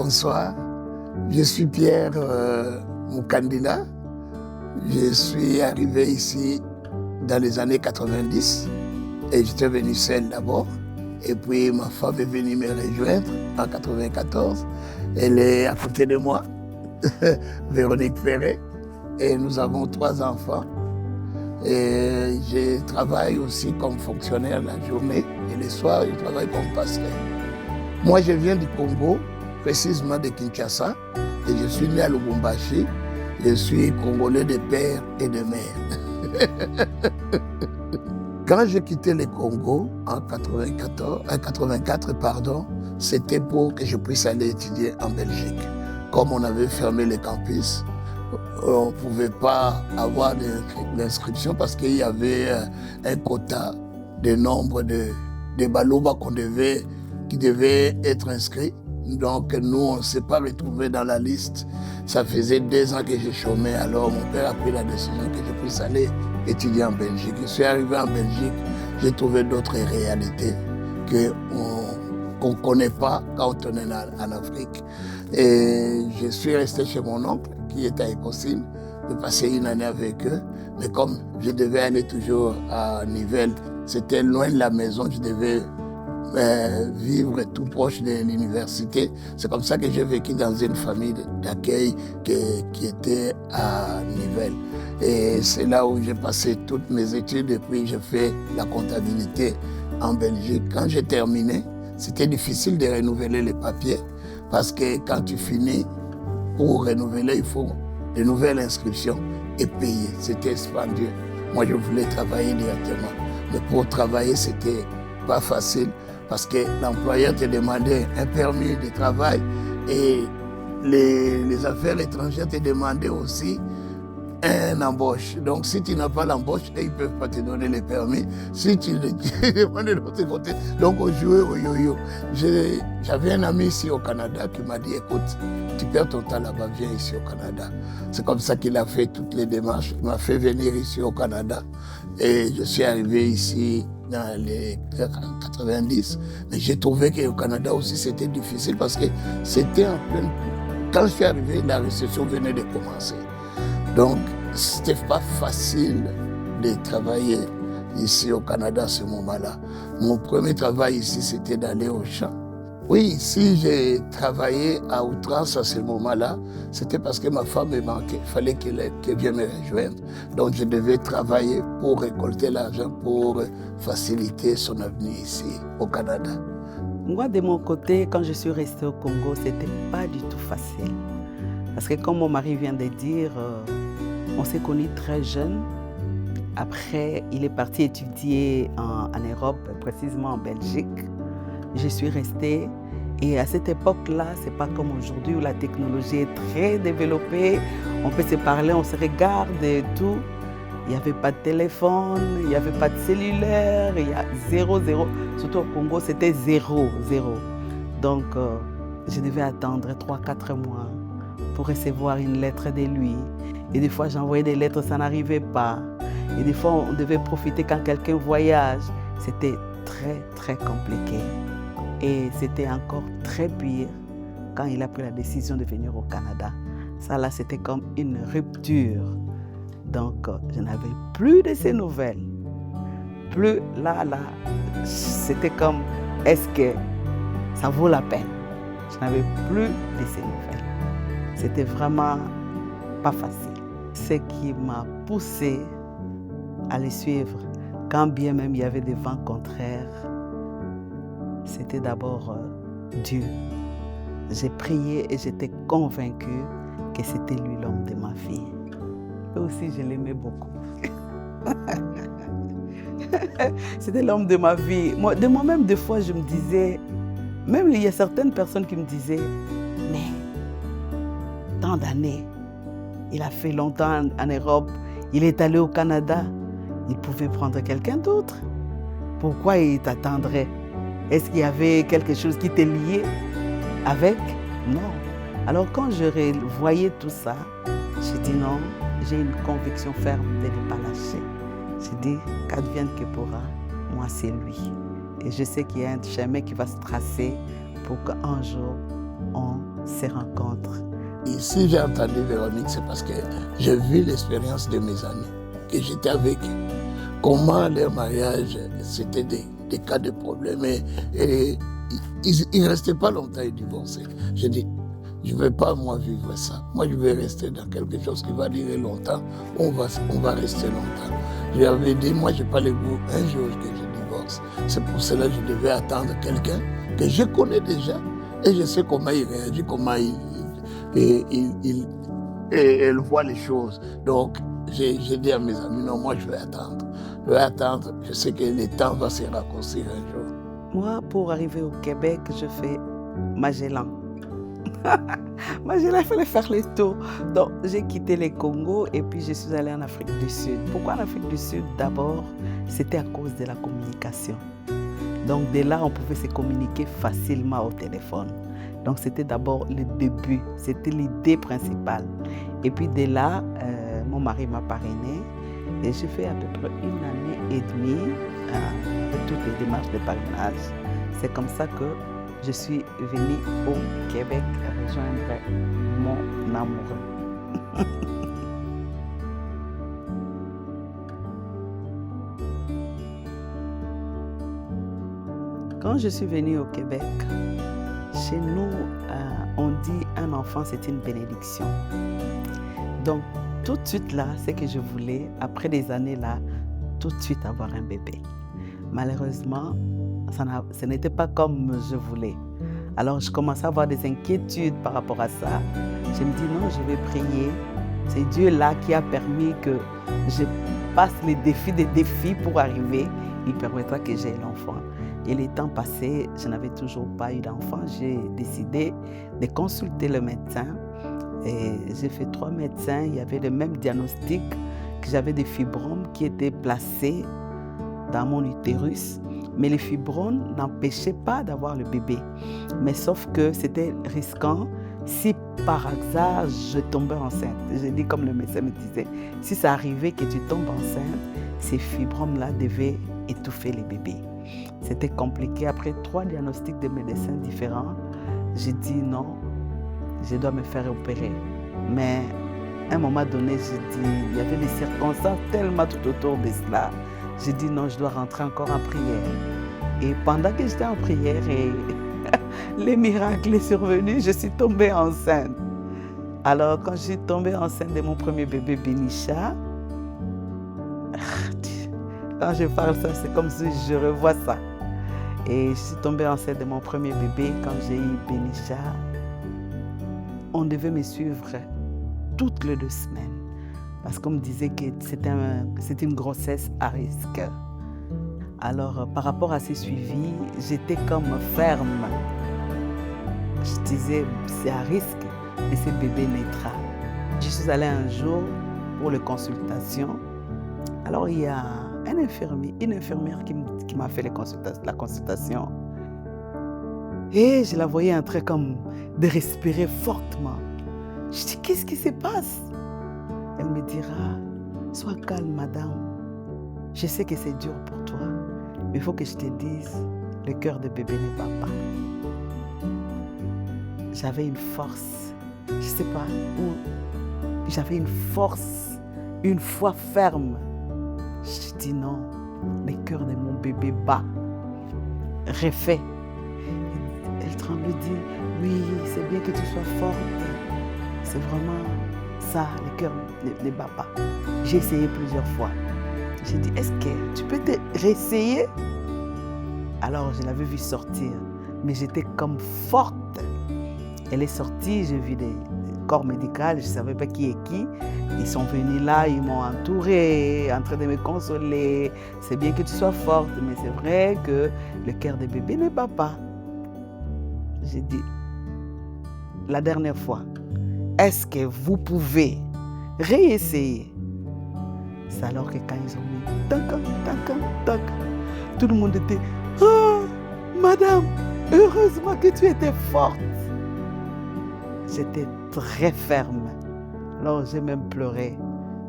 Bonsoir, je suis Pierre Mukandila. Je suis arrivé ici dans les années 90 et j'étais venu seul d'abord. Et puis ma femme est venue me rejoindre en 94. Elle est à côté de moi, Véronique Ferré. Et nous avons 3 enfants. Et je travaille aussi comme fonctionnaire la journée et le soir, je travaille comme pasteur. Moi, je viens du Congo, précisément de Kinshasa, et je suis né à Lubumbashi. Je suis congolais de père et de mère. Quand j'ai quitté le Congo en 84, c'était pour que je puisse aller étudier en Belgique. Comme on avait fermé les campus, on ne pouvait pas avoir d'inscription parce qu'il y avait un quota de nombre de Balouba qui devaient être inscrits. Donc nous, on ne s'est pas retrouvés dans la liste. Ça faisait 2 ans que je chômais, alors mon père a pris la décision que je puisse aller étudier en Belgique. Je suis arrivé en Belgique, j'ai trouvé d'autres réalités qu'on ne connaît pas quand on est en Afrique. Et je suis resté chez mon oncle, qui était à Écosine. J'ai passé 1 année avec eux. Mais comme je devais aller toujours à Nivelles, c'était loin de la maison, je devais vivre tout proche de l'université. C'est comme ça que j'ai vécu dans une famille d'accueil qui était à Nivelles. Et c'est là où j'ai passé toutes mes études et puis j'ai fait la comptabilité en Belgique. Quand j'ai terminé, c'était difficile de renouveler les papiers parce que quand tu finis, pour renouveler, il faut de nouvelles inscriptions et payer. C'était spendieux. Moi, je voulais travailler directement. Mais pour travailler, c'était pas facile parce que l'employeur te demandait un permis de travail et les affaires étrangères te demandaient aussi un embauche. Donc, si tu n'as pas l'embauche, ils ne peuvent pas te donner les permis. Si tu demandes de l'autre côté, donc on jouait au yo-yo. J'avais un ami ici au Canada qui m'a dit, écoute, tu perds ton temps là-bas, viens ici au Canada. C'est comme ça qu'il a fait toutes les démarches. Il m'a fait venir ici au Canada et je suis arrivé ici dans les 90. Mais j'ai trouvé qu'au Canada aussi, c'était difficile parce que c'était en pleine... Quand je suis arrivé, la récession venait de commencer. Donc, c'était pas facile de travailler ici au Canada à ce moment-là. Mon premier travail ici, c'était d'aller au champ. Oui, si j'ai travaillé à outrance à ce moment-là, c'était parce que ma femme me manquait. Il fallait qu'elle vienne me rejoindre. Donc, je devais travailler pour récolter l'argent pour faciliter son avenir ici au Canada. Moi, de mon côté, quand je suis restée au Congo, c'était pas du tout facile. Parce que comme mon mari vient de dire, on s'est connus très jeunes. Après, il est parti étudier en Europe, précisément en Belgique. Je suis restée. Et à cette époque-là, c'est pas comme aujourd'hui où la technologie est très développée. On peut se parler, on se regarde et tout. Il n'y avait pas de téléphone, il n'y avait pas de cellulaire, il y a 0. Surtout au Congo, c'était 0. Donc, je devais attendre 3-4 mois pour recevoir une lettre de lui. Et des fois, j'envoyais des lettres, ça n'arrivait pas. Et des fois, on devait profiter quand quelqu'un voyage. C'était très compliqué. Et c'était encore très pire quand il a pris la décision de venir au Canada. Ça, là, c'était comme une rupture. Donc, je n'avais plus de ces nouvelles. Plus là, c'était comme, est-ce que ça vaut la peine? Je n'avais plus de ces nouvelles. C'était vraiment pas facile. Ce qui m'a poussé à les suivre, quand bien même il y avait des vents contraires, c'était d'abord Dieu. J'ai prié et j'étais convaincue que c'était lui l'homme de ma vie. Et aussi, je l'aimais beaucoup. C'était l'homme de ma vie. Moi, de moi-même, des fois, je me disais, même il y a certaines personnes qui me disaient, mais tant d'années, il a fait longtemps en Europe, il est allé au Canada, il pouvait prendre quelqu'un d'autre. Pourquoi il t'attendrait? Est-ce qu'il y avait quelque chose qui te liait avec? Non. Alors quand je voyais tout ça, j'ai dit non, j'ai une conviction ferme de ne pas lâcher. J'ai dit, qu'advienne que pourra, moi c'est lui. Et je sais qu'il y a un chemin qui va se tracer pour qu'un jour on ces rencontres. Et si j'ai entendu Véronique, c'est parce que j'ai vu l'expérience de mes amis, que j'étais avec eux. Comment leur mariage, c'était des cas de problème. Et ils ne restaient pas longtemps, ils divorçaient. J'ai dit, je ne vais pas moi vivre ça. Moi, je vais rester dans quelque chose qui va durer longtemps. On va rester longtemps. Je lui avais dit, moi, je n'ai pas le goût un jour que je divorce. C'est pour cela que je devais attendre quelqu'un que je connais déjà. Et je sais comment il réagit, comment elle voit les choses. Donc, j'ai dit à mes amis, non, moi, je vais attendre. Je vais attendre. Je sais que le temps va se raccourcir un jour. Moi, pour arriver au Québec, je fais Magellan. Magellan, il fallait faire le tour. Donc, j'ai quitté le Congo et puis je suis allée en Afrique du Sud. Pourquoi en Afrique du Sud? D'abord, c'était à cause de la communication. Donc, de là, on pouvait se communiquer facilement au téléphone. Donc, c'était d'abord le début. C'était l'idée principale. Et puis, de là, mon mari m'a parrainée et j'ai fait à peu près 1 année et demie de toutes les démarches de parrainage. C'est comme ça que je suis venue au Québec rejoindre mon amoureux. Quand je suis venue au Québec, chez nous, on dit un enfant, c'est une bénédiction. Donc, tout de suite là, ce que je voulais, après des années là, tout de suite avoir un bébé. Malheureusement, ce n'était pas comme je voulais. Alors, je commençais à avoir des inquiétudes par rapport à ça. Je me dis non, je vais prier. C'est Dieu là qui a permis que je passe les défis des défis pour arriver. Il permettra que j'aie l'enfant. Et les temps passés, je n'avais toujours pas eu d'enfant. J'ai décidé de consulter le médecin. Et j'ai fait 3 médecins. Il y avait le même diagnostic, que j'avais des fibromes qui étaient placés dans mon utérus. Mais les fibromes n'empêchaient pas d'avoir le bébé. Mais sauf que c'était risquant si par hasard je tombais enceinte. J'ai dit comme le médecin me disait, si ça arrivait que tu tombes enceinte, ces fibromes-là devaient étouffer les bébés. C'était compliqué. Après 3 diagnostics de médecins différents, j'ai dit non, je dois me faire opérer. Mais à un moment donné, j'ai dit, il y avait des circonstances tellement tout autour de cela. J'ai dit non, je dois rentrer encore en prière. Et pendant que j'étais en prière, et les miracles sont survenus, je suis tombée enceinte. Alors, quand je suis tombée enceinte de mon premier bébé, Benisha, quand je parle ça, c'est comme si je revois ça. Et je suis tombée enceinte de mon premier bébé quand j'ai eu Benisha. On devait me suivre toutes les 2 semaines. Parce qu'on me disait que c'était une grossesse à risque. Alors, par rapport à ces suivis, j'étais comme ferme. Je disais, c'est à risque et ce bébé naîtra. Je suis allée un jour pour les consultations. Alors, il y a une infirmière qui m'a fait la consultation. Et je la voyais en train comme de respirer fortement. Je dis, qu'est-ce qui se passe? Elle me dira, sois calme, madame. Je sais que c'est dur pour toi, mais il faut que je te dise, le cœur de bébé ne bat pas. J'avais une force, je ne sais pas où, j'avais une force, une foi ferme. Je dis non, le cœur de mon bébé bat, refait. Elle tremble et dit, oui, c'est bien que tu sois forte. C'est vraiment ça, le cœur ne bat pas. J'ai essayé plusieurs fois. J'ai dit, est-ce que tu peux te réessayer? Alors, je l'avais vue sortir, mais j'étais comme forte. Elle est sortie, j'ai vu des corps médicaux, je ne savais pas qui est qui. Ils sont venus là, ils m'ont entourée, en train de me consoler. C'est bien que tu sois forte, mais c'est vrai que le cœur de bébé ne bat pas. J'ai dit, la dernière fois, est-ce que vous pouvez réessayer? C'est alors que quand ils ont mis tac, tout le monde était ah, madame, heureusement que tu étais forte. J'étais très ferme. Alors j'ai même pleuré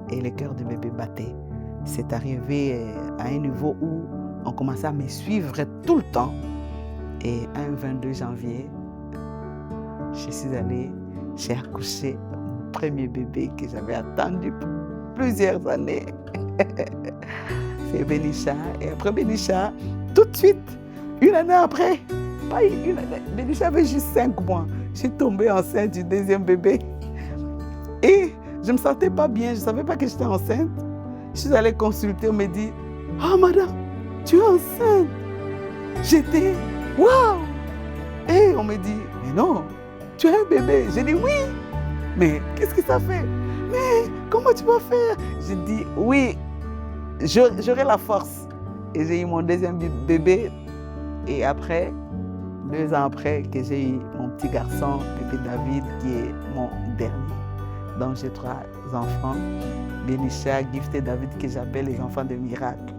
et le cœur de bébé battait. C'est arrivé à un niveau où on commençait à me suivre tout le temps. Et un 22 janvier, je suis allée, j'ai accouché mon premier bébé que j'avais attendu plusieurs années. C'est Benisha. Et après Benisha, tout de suite, une année après, pas une année, Benisha avait juste 5 mois. Je suis tombée enceinte du deuxième bébé. Et je ne me sentais pas bien, je ne savais pas que j'étais enceinte. Je suis allée consulter, on m'a dit, ah madame, tu es enceinte. J'étais, waouh! Et on me dit, mais non, tu as un bébé. J'ai dit oui, mais qu'est-ce que ça fait? Mais comment tu vas faire? J'ai dit oui, j'aurai la force. Et j'ai eu mon deuxième bébé. Et après, 2 ans après, que j'ai eu mon petit garçon, bébé David, qui est mon dernier. Donc j'ai 3 enfants, Benisha, Gift et David, que j'appelle les enfants de miracle.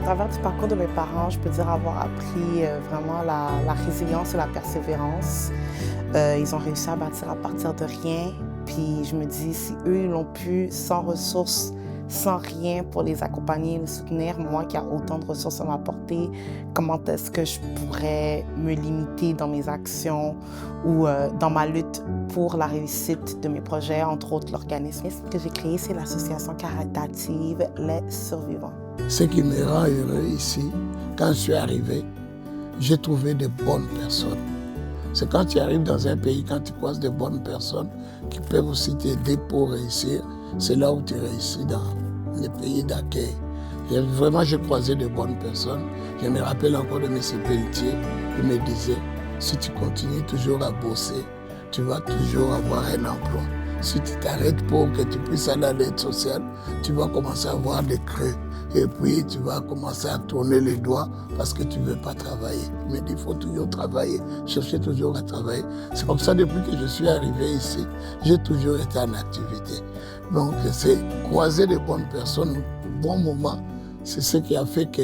À travers du parcours de mes parents, je peux dire avoir appris vraiment la résilience et la persévérance. Ils ont réussi à bâtir à partir de rien. Puis je me dis, si eux, ils l'ont pu sans ressources, sans rien pour les accompagner, les soutenir, moi qui ai autant de ressources à m'apporter, comment est-ce que je pourrais me limiter dans mes actions ou dans ma lutte pour la réussite de mes projets, entre autres l'organisme que j'ai créé, c'est l'association caritative Les Survivants. Ce qui me rend heureux ici, quand je suis arrivé, j'ai trouvé de bonnes personnes. C'est quand tu arrives dans un pays, quand tu croises de bonnes personnes qui peuvent aussi t'aider pour réussir, c'est là où tu réussis dans les pays d'accueil. Vraiment, j'ai croisé de bonnes personnes. Je me rappelle encore de M. Pelletier qui me disait, si tu continues toujours à bosser, tu vas toujours avoir un emploi. Si tu t'arrêtes pour que tu puisses aller à l'aide sociale, tu vas commencer à avoir des creux. Et puis, tu vas commencer à tourner les doigts parce que tu ne veux pas travailler. Mais il faut toujours travailler, chercher toujours à travailler. C'est comme ça, depuis que je suis arrivé ici, j'ai toujours été en activité. Donc, c'est croiser de bonnes personnes au bon moment. C'est ce qui a fait que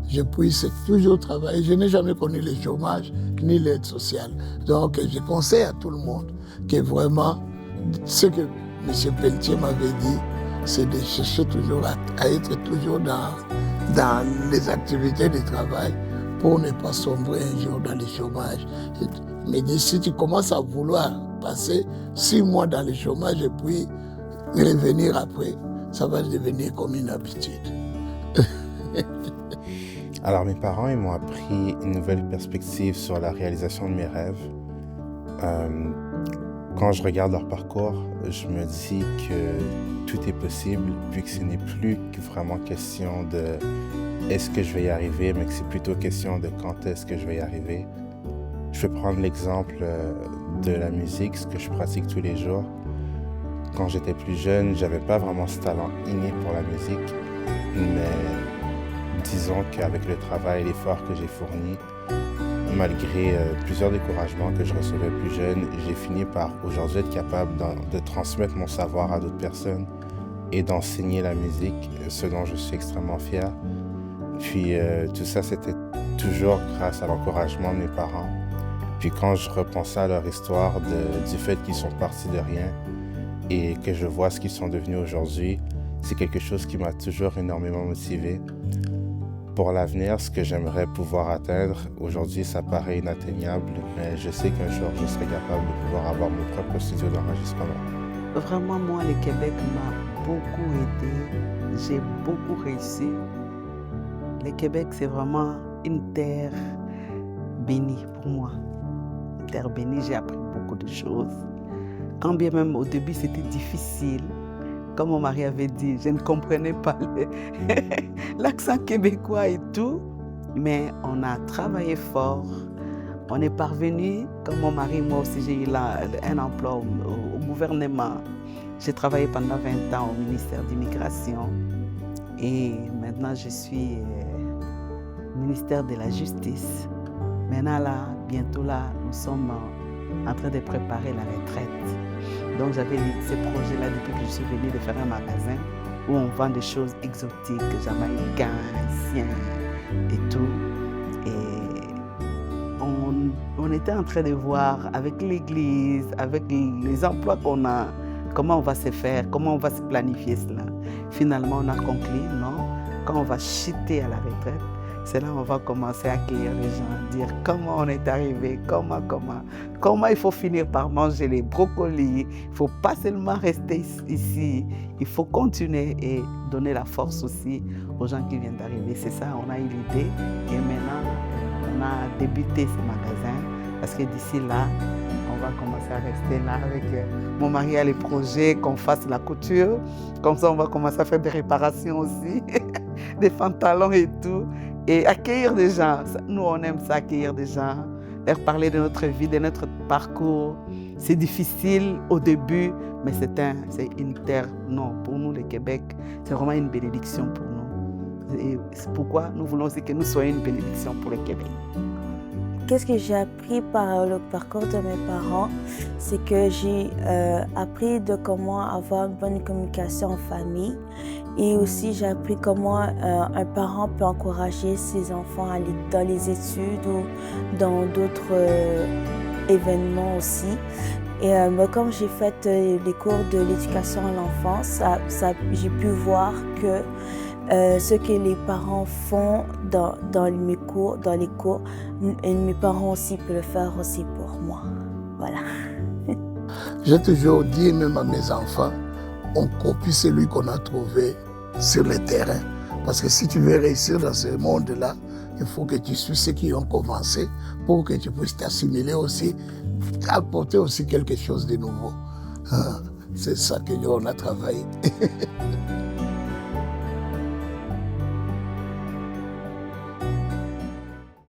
je puisse toujours travailler. Je n'ai jamais connu le chômage ni l'aide sociale. Donc, je conseille à tout le monde que vraiment, ce que M. Pelletier m'avait dit, c'est de chercher toujours à être toujours dans les activités de travail pour ne pas sombrer un jour dans le chômage. Mais si tu commences à vouloir passer 6 mois dans le chômage et puis revenir après, ça va devenir comme une habitude. Alors mes parents, ils m'ont appris une nouvelle perspective sur la réalisation de mes rêves. Quand je regarde leur parcours, je me dis que tout est possible, vu que ce n'est plus vraiment question de est-ce que je vais y arriver, mais que c'est plutôt question de quand est-ce que je vais y arriver. Je vais prendre l'exemple de la musique, ce que je pratique tous les jours. Quand j'étais plus jeune, j'avais pas vraiment ce talent inné pour la musique, mais disons qu'avec le travail et l'effort que j'ai fourni, malgré plusieurs découragements que je recevais plus jeune, j'ai fini par aujourd'hui être capable de transmettre mon savoir à d'autres personnes et d'enseigner la musique, ce dont je suis extrêmement fier. Puis tout ça, c'était toujours grâce à l'encouragement de mes parents. Puis quand je repensais à leur histoire du fait qu'ils sont partis de rien et que je vois ce qu'ils sont devenus aujourd'hui, c'est quelque chose qui m'a toujours énormément motivé. Pour l'avenir, ce que j'aimerais pouvoir atteindre, aujourd'hui ça paraît inatteignable, mais je sais qu'un jour je serai capable de pouvoir avoir mon propre studio d'enregistrement. Vraiment, moi, le Québec m'a beaucoup aidé. J'ai beaucoup réussi. Le Québec, c'est vraiment une terre bénie pour moi. Une terre bénie, j'ai appris beaucoup de choses. Quand bien même au début, c'était difficile. Comme mon mari avait dit, je ne comprenais pas l'accent québécois et tout. Mais on a travaillé fort. On est parvenu, comme mon mari, moi aussi, j'ai eu un emploi au gouvernement. J'ai travaillé pendant 20 ans au ministère d'immigration. Et maintenant, je suis au ministère de la Justice. Maintenant, là, bientôt là, nous sommes en train de préparer la retraite. Donc, j'avais ce projet-là depuis que je suis venue de faire un magasin où on vend des choses exotiques, jamaïcains, haïtiens et tout. Et on était en train de voir avec l'église, avec les emplois comment on va se faire, comment on va se planifier cela. Finalement, on a conclu, non, quand on va chuter à la retraite, c'est là qu'on va commencer à accueillir les gens, dire comment on est arrivé, comment il faut finir par manger les brocolis. Il ne faut pas seulement rester ici, il faut continuer et donner la force aussi aux gens qui viennent d'arriver. C'est ça, on a eu l'idée et maintenant, on a débuté ce magasin parce que d'ici là, on va commencer à rester là avec mon mari a les projets, qu'on fasse la couture. Comme ça, on va commencer à faire des réparations aussi, des pantalons et tout. Et accueillir des gens, nous on aime ça, accueillir des gens, leur parler de notre vie, de notre parcours. C'est difficile au début, mais c'est une terre, non, pour nous le Québec, c'est vraiment une bénédiction pour nous. Et c'est pourquoi nous voulons aussi que nous soyons une bénédiction pour le Québec. Qu'est-ce que j'ai appris par le parcours de mes parents? C'est que j'ai appris de comment avoir une bonne communication en famille. Et aussi, j'ai appris comment un parent peut encourager ses enfants à aller dans les études ou dans d'autres événements aussi. Et comme j'ai fait les cours de l'éducation à l'enfance, j'ai pu voir que ce que les parents font dans les cours, mes parents aussi peuvent le faire aussi pour moi. Voilà. J'ai toujours dit, même à mes enfants, on copie celui qu'on a trouvé sur le terrain. Parce que si tu veux réussir dans ce monde-là, il faut que tu suives ceux qui ont commencé pour que tu puisses t'assimiler aussi, apporter aussi quelque chose de nouveau. C'est ça que nous, on a travaillé.